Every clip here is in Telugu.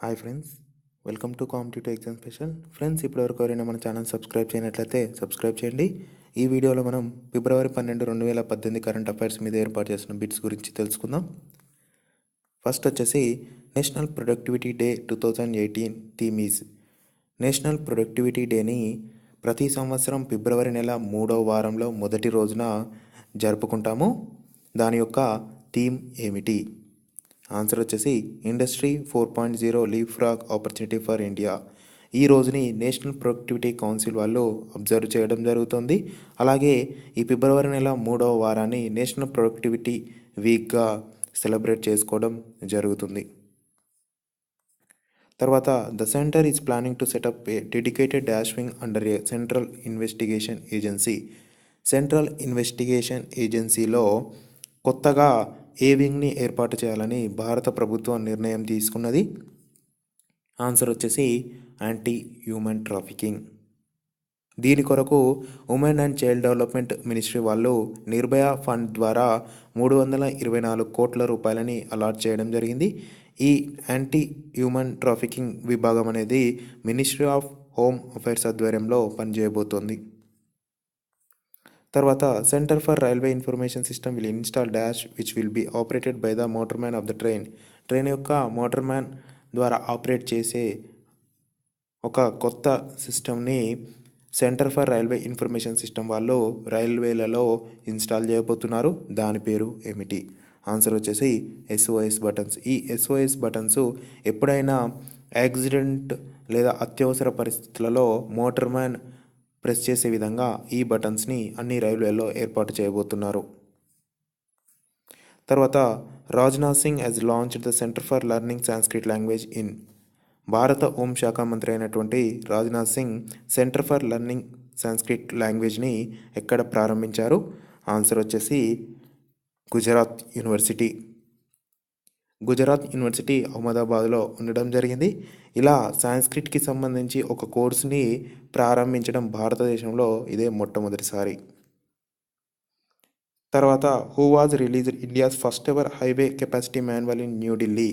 Hi friends, welcome to competitive exam special. Friends, ఇప్పటివరకు ఎవరైనా మన ఛానల్ సబ్స్క్రైబ్ చేయనట్లయితే సబ్స్క్రైబ్ చేయండి. ఈ వీడియోలో మనం ఫిబ్రవరి 12, 2018 కరెంట్ అఫైర్స్ మీద ఏర్పాటు చేసిన బిట్స్ గురించి తెలుసుకుందాం. ఫస్ట్ వచ్చేసి national productivity day 2018 theme is. National productivity డేని ప్రతి సంవత్సరం ఫిబ్రవరి నెల 3వ వారంలో మొదటి రోజున జరుపుకుంటాము. దాని యొక్క థీమ్ ఏమిటి? ఆన్సర్ వచ్చేసి industry 4.0 leap frog opportunity for India. ఈ రోజుని నేషనల్ ప్రొడక్టివిటీ కౌన్సిల్ వాళ్ళు అబ్జర్వ్ చేయడం జరుగుతుంది. అలాగే ఈ ఫిబ్రవరి నెల 3వ వారాన్ని నేషనల్ ప్రొడక్టివిటీ వీక్గా సెలబ్రేట్ చేసుకోవడం జరుగుతుంది. తర్వాత the centre is planning to set up a dedicated dash wing under A central investigation agency. Central investigation ఏజెన్సీలో కొత్తగా ఏ వింగ్ని ఏర్పాటు చేయాలని భారత ప్రభుత్వం నిర్ణయం తీసుకున్నది. ఆన్సర్ వచ్చేసి యాంటీ హ్యూమన్ ట్రాఫికింగ్. దీని కొరకు women and child development ministry వాళ్ళు నిర్భయ ఫండ్ ద్వారా 324 కోట్ల రూపాయలని అలాట్ చేయడం జరిగింది. ఈ యాంటీ హ్యూమన్ ట్రాఫికింగ్ విభాగం అనేది మినిస్ట్రీ ఆఫ్ హోమ్ అఫైర్స్ ఆధ్వర్యంలో పనిచేయబోతోంది. తర్వాత centre for railway information system will install dash which will be operated by the motor man of the train. Train యొక్క మోటార్ మ్యాన్ ద్వారా ఆపరేట్ చేసే ఒక కొత్త సిస్టమ్ని centre for railway information system వాళ్ళు రైల్వేలలో ఇన్స్టాల్ చేయబోతున్నారు. దాని పేరు ఏమిటి? ఆన్సర్ వచ్చేసి SOS బటన్స్. ఈ SOS బటన్స్ ఎప్పుడైనా యాక్సిడెంట్ లేదా అత్యవసర పరిస్థితులలో మోటార్ మ్యాన్ ప్రెస్ చేసే విధంగా ఈ బటన్స్ని అన్ని రైల్వేల్లో ఏర్పాటు చేయబోతున్నారు. తర్వాత Rajnath Singh has launched the centre for learning Sanskrit language in. భారత హోంశాఖ మంత్రి అయినటువంటి Rajnath Singh centre for learning Sanskrit లాంగ్వేజ్ని ఎక్కడ ప్రారంభించారు? ఆన్సర్ వచ్చేసి గుజరాత్ యూనివర్సిటీ. గుజరాత్ యూనివర్సిటీ అహ్మదాబాద్లో ఉండడం జరిగింది. ఇలా సాంస్క్రిట్కి సంబంధించి ఒక కోర్సుని ప్రారంభించడం భారతదేశంలో ఇదే మొట్టమొదటిసారి. తర్వాత who was released India's first ever highway capacity manual in New Delhi.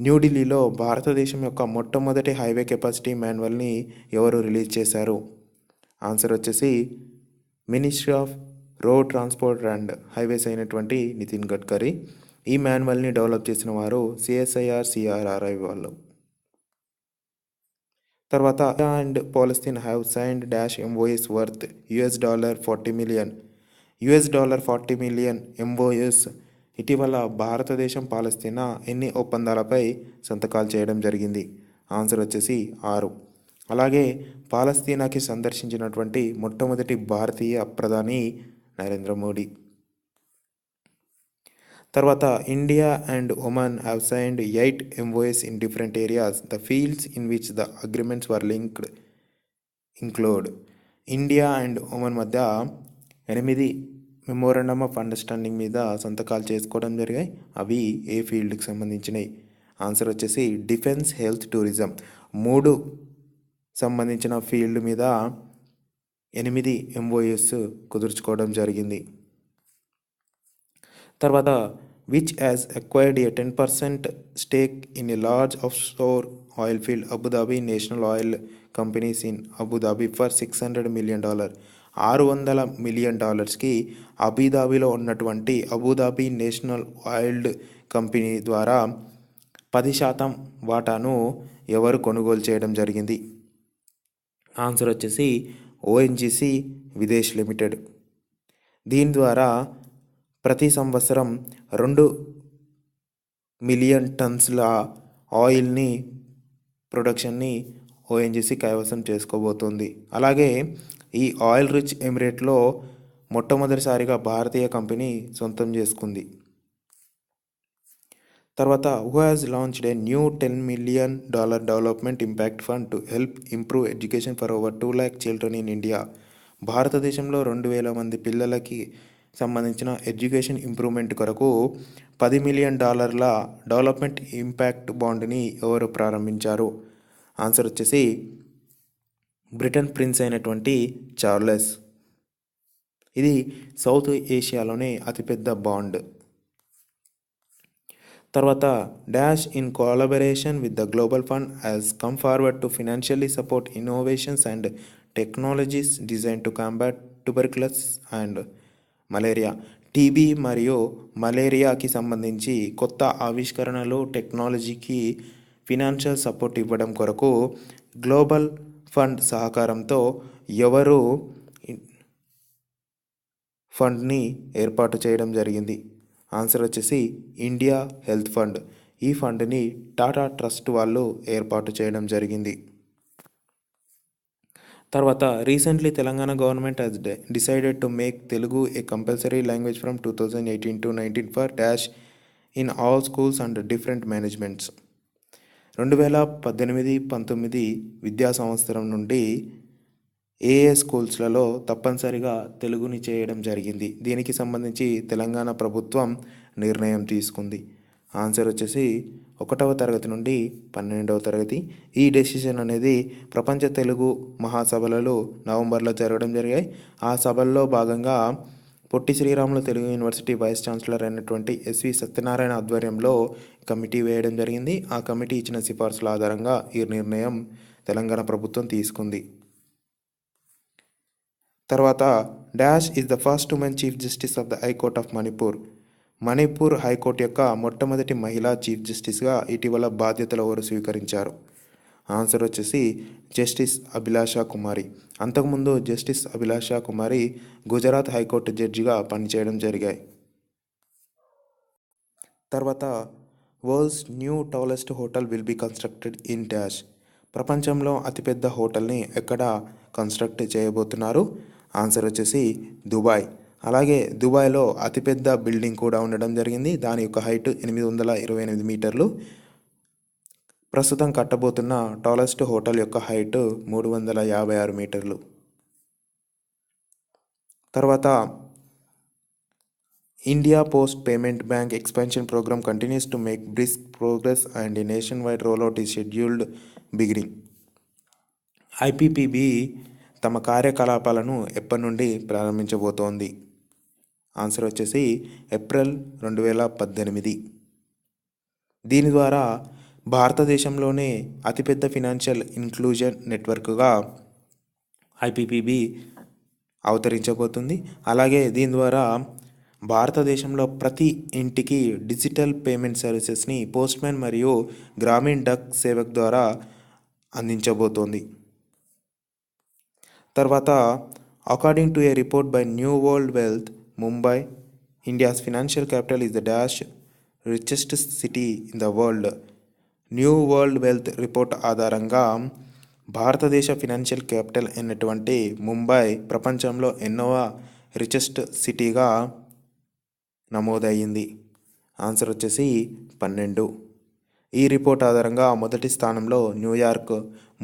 న్యూఢిల్లీలో భారతదేశం యొక్క మొట్టమొదటి హైవే కెపాసిటీ మాన్యువల్ని ఎవరు రిలీజ్ చేశారు? ఆన్సర్ వచ్చేసి ministry of road transport and highways అయినటువంటి నితిన్ గడ్కరీ. ఈ మాన్యువల్ని డెవలప్ చేసిన వారు CSIR/CRRI వాళ్ళు. తర్వాత and Palestine have signed dash MOUs worth $40 million. $40 million MOUs. ఇటీవల భారతదేశం పాలస్తీనా ఎన్ని ఒప్పందాలపై సంతకాలు చేయడం జరిగింది? ఆన్సర్ వచ్చేసి 6. అలాగే పాలస్తీనాకి సందర్శించినటువంటి మొట్టమొదటి భారతీయ ప్రధాని నరేంద్ర మోడీ. తర్వాత India and Oman have signed 8 MOUs in different areas. The fields in which the agreements were linked include. India and Oman మధ్య 8 మెమోరాండమ్ ఆఫ్ అండర్స్టాండింగ్ మీద సంతకాలు చేసుకోవడం జరిగాయి. అవి ఏ ఫీల్డ్కి సంబంధించినవి? ఆన్సర్ వచ్చేసి డిఫెన్స్, హెల్త్, టూరిజం. 3 సంబంధించిన ఫీల్డ్ మీద 8 MOUs కుదుర్చుకోవడం జరిగింది. తర్వాత which has acquired a 10% stake in a large offshore oil field Abu Dhabi national oil companies in Abu Dhabi for $600 million. $600 million అబుదాబిలో ఉన్నటువంటి అబుదాబి నేషనల్ ఆయిల్ కంపెనీ ద్వారా 10% వాటాను ఎవరు కొనుగోలు చేయడం జరిగింది? ఆన్సర్ వచ్చేసి ONGC విదేశ్ లిమిటెడ్. దీని ద్వారా ప్రతి సంవత్సరం 2 మిలియన్ టన్స్ల ఆయిల్ని ప్రొడక్షన్ని ONGC కైవసం చేసుకోబోతోంది. అలాగే ఈ ఆయిల్ రిచ్ ఎమిరేట్లో మొట్టమొదటిసారిగా భారతీయ కంపెనీ సొంతం చేసుకుంది. తర్వాత who has launched a new $10 million development impact fund to help improve education for over 2 lakh children in India. భారతదేశంలో 2,000 మంది పిల్లలకి సంబంధించిన ఎడ్యుకేషన్ ఇంప్రూవ్మెంట్ కొరకు $10 మిలియన్ డెవలప్మెంట్ ఇంపాక్ట్ బాండ్ని ఎవరు ప్రారంభించారు? ఆన్సర్ వచ్చేసి బ్రిటన్ ప్రిన్స్ అయినటువంటి చార్లెస్. ఇది సౌత్ ఏషియాలోనే అతిపెద్ద బాండ్. తర్వాత dash in collaboration with the global fund has come forward to financially support innovations and technologies design to combat tuberculosis and malaria. TB మరియు మలేరియాకి సంబంధించి కొత్త ఆవిష్కరణలు టెక్నాలజీకి ఫినాన్షియల్ సపోర్ట్ ఇవ్వడం కొరకు గ్లోబల్ ఫండ్ సహకారంతో ఎవరు ఫండ్ని ఏర్పాటు చేయడం జరిగింది? ఆన్సర్ వచ్చేసి ఇండియా హెల్త్ ఫండ్. ఈ ఫండ్ని టాటా ట్రస్ట్ వాళ్ళు ఏర్పాటు చేయడం జరిగింది. తర్వాత recently Telangana government has decided to make Telugu A compulsory language from 2018 to 19 for dash in all schools and different managements. 2018-19 విద్యా సంవత్సరం నుండి ఏఏ స్కూల్స్లలో తప్పనిసరిగా తెలుగుని చేయడం జరిగింది. దీనికి సంబంధించి తెలంగాణ ప్రభుత్వం నిర్ణయం తీసుకుంది. ఆన్సర్ వచ్చేసి 1వ తరగతి నుండి 12వ తరగతి. ఈ డెసిషన్ అనేది ప్రపంచ తెలుగు మహాసభలలో నవంబర్లో జరగడం జరిగాయి. ఆ సభల్లో భాగంగా Potti Sriramulu Telugu university vice chancellor అయినటువంటి ఎస్వి సత్యనారాయణ ఆధ్వర్యంలో కమిటీ వేయడం జరిగింది. ఆ కమిటీ ఇచ్చిన సిఫార్సుల ఆధారంగా ఈ నిర్ణయం తెలంగాణ ప్రభుత్వం తీసుకుంది. తర్వాత dash is the first women chief justice of the high court of Manipur. Manipur high court యొక్క మొట్టమొదటి మహిళా చీఫ్ జస్టిస్గా ఇటీవల బాధ్యతలు ఎవరు స్వీకరించారు? ఆన్సర్ వచ్చేసి జస్టిస్ అభిలాషా కుమారి. అంతకుముందు జస్టిస్ అభిలాషా కుమారి గుజరాత్ హైకోర్టు జడ్జిగా పనిచేయడం జరిగాయి. తర్వాత world's new tallest hotel will be constructed in dash. ప్రపంచంలో అతిపెద్ద హోటల్ని ఎక్కడ కన్స్ట్రక్ట్ చేయబోతున్నారు? ఆన్సర్ వచ్చేసి దుబాయ్. అలాగే దుబాయ్లో అతిపెద్ద బిల్డింగ్ కూడా ఉండడం జరిగింది. దాని యొక్క హైట్ 828 మీటర్లు. ప్రస్తుతం కట్టబోతున్న టాలెస్ట్ హోటల్ యొక్క హైట్ 356 మీటర్లు. తర్వాత India post payment bank expansion programme continues to make brisk progress and nationwide rollout is scheduled beginning. IPPB తమ కార్యకలాపాలను ఎప్పటి నుండి ప్రారంభించబోతోంది? ఆన్సర్ వచ్చేసి ఏప్రిల్ 2018. దీని ద్వారా భారతదేశంలోనే అతిపెద్ద ఫినాన్షియల్ ఇన్క్లూజన్ నెట్వర్క్గా ఐపీపీబీ అవతరించబోతుంది. అలాగే దీని ద్వారా భారతదేశంలో ప్రతి ఇంటికి డిజిటల్ పేమెంట్ సర్వీసెస్ని పోస్ట్మ్యాన్ మరియు గ్రామీణ్ డక్ సేవక్ ద్వారా అందించబోతోంది. తర్వాత according to A report by new world wealth, Mumbai, India's financial capital is the dash richest city in the world. New world wealth report ఆధారంగా భారతదేశ ఫినాన్షియల్ క్యాపిటల్ అయినటువంటి ముంబై ప్రపంచంలో ఎన్నవ రిచెస్ట్ సిటీగా నమోదయ్యింది? ఆన్సర్ వచ్చేసి 12. ఈ రిపోర్ట్ ఆధారంగా మొదటి స్థానంలో న్యూయార్క్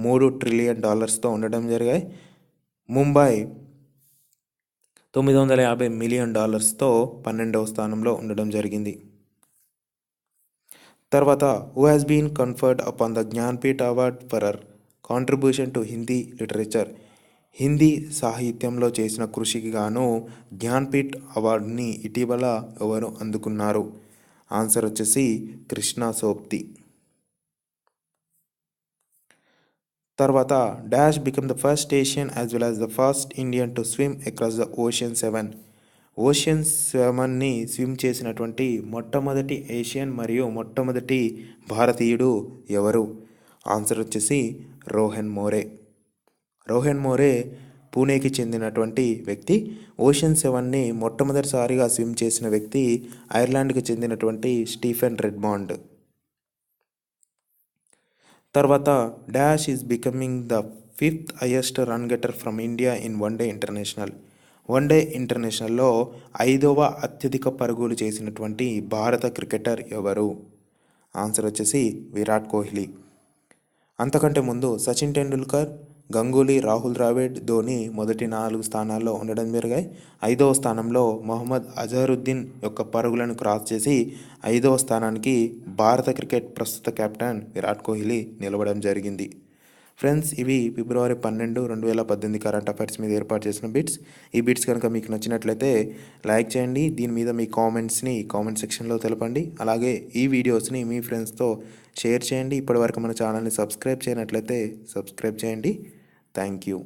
$3 ట్రిలియన్ ఉండడం జరిగాయి. ముంబై $950 మిలియన్ 12వ స్థానంలో ఉండడం జరిగింది. తర్వాత who has been conferred upon the Jnanpith award for our contribution to Hindi literature. Hindi సాహిత్యంలో చేసిన కృషికి గాను జ్ఞాన్పీఠ్ అవార్డుని ఇటీవల ఎవరు అందుకున్నారు? ఆన్సర్ వచ్చేసి కృష్ణ సోప్తి. తర్వాత dash become the first Asian as well as the first Indian to swim across the ocean 7. Ocean 7ని స్విమ్ చేసినటువంటి మొట్టమొదటి ఏషియన్ మరియు మొట్టమొదటి భారతీయుడు ఎవరు? ఆన్సర్ వచ్చేసి రోహన్ మోరే. రోహన్ మోరే పూణేకి చెందినటువంటి వ్యక్తి. ఓషన్ 7ని మొట్టమొదటిసారిగా స్విమ్ చేసిన వ్యక్తి ఐర్లాండ్కి చెందినటువంటి స్టీఫెన్ రెడ్మాండ్. తర్వాత dash is becoming the 5th highest run getter from India in one day international. One day ఇంటర్నేషనల్లో 5వ అత్యధిక పరుగులు చేసినటువంటి భారత క్రికెటర్ ఎవరు? ఆన్సర్ వచ్చేసి విరాట్ కోహ్లీ. అంతకంటే ముందు సచిన్ టెండూల్కర్, గంగూలీ, రాహుల్ ద్రావిడ్, ధోని మొదటి 4 స్థానాల్లో ఉండడం జరిగాయి. 5వ స్థానంలో మొహమ్మద్ అజహరుద్దీన్ యొక్క పరుగులను క్రాస్ చేసి 5వ స్థానానికి భారత క్రికెట్ ప్రస్తుత కెప్టెన్ విరాట్ కోహ్లీ నిలవడం జరిగింది. ఫ్రెండ్స్, ఇవి ఫిబ్రవరి 12, 2018 కరెంట్ అఫైర్స్ మీద ఏర్పాటు చేసిన బిట్స్. ఈ బిట్స్ కనుక మీకు నచ్చినట్లయితే లైక్ చేయండి. దీని మీద మీ కామెంట్స్ని కామెంట్ సెక్షన్లో తెలపండి. అలాగే ఈ వీడియోస్ని మీ ఫ్రెండ్స్తో షేర్ చేయండి. ఇప్పటివరకు మన ఛానల్ని సబ్స్క్రైబ్ చేయనట్లయితే సబ్స్క్రైబ్ చేయండి. Thank you.